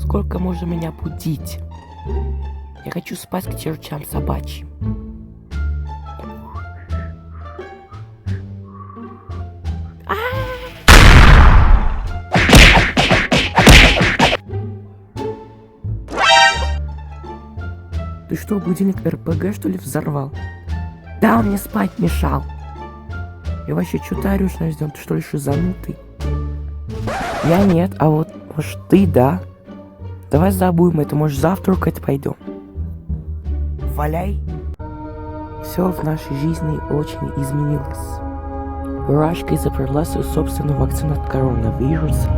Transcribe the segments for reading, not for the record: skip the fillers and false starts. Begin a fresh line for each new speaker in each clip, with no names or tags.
Сколько можно меня будить? Я хочу спать к чертям собачьим. Ты что, будильник РПГ, что ли, взорвал? Да, он мне спать мешал. И вообще, что ты орешь на ждём? Ты что ли шизанутый? Я нет, а вот, может, ты, да? Давай забудем это, может, завтракать пойдем. Валяй. Все в нашей жизни очень изменилось. Рашка изобрела свою собственную вакцину от коронавируса.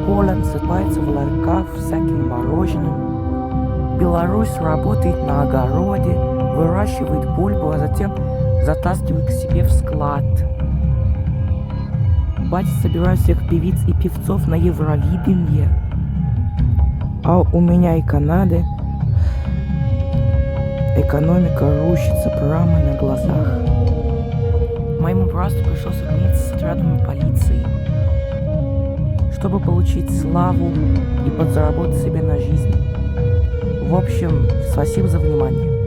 Полян засыпается в ларьках всяким мороженым. Беларусь работает на огороде, выращивает бульбу, а затем затаскивает к себе в склад. Батя собирает всех певиц и певцов на Евровидение. А у меня и Канады экономика рушится прямо на глазах. Моему брату пришлось объединиться с отрядами полиции, чтобы получить славу и подзаработать себе на жизнь. В общем, спасибо за внимание.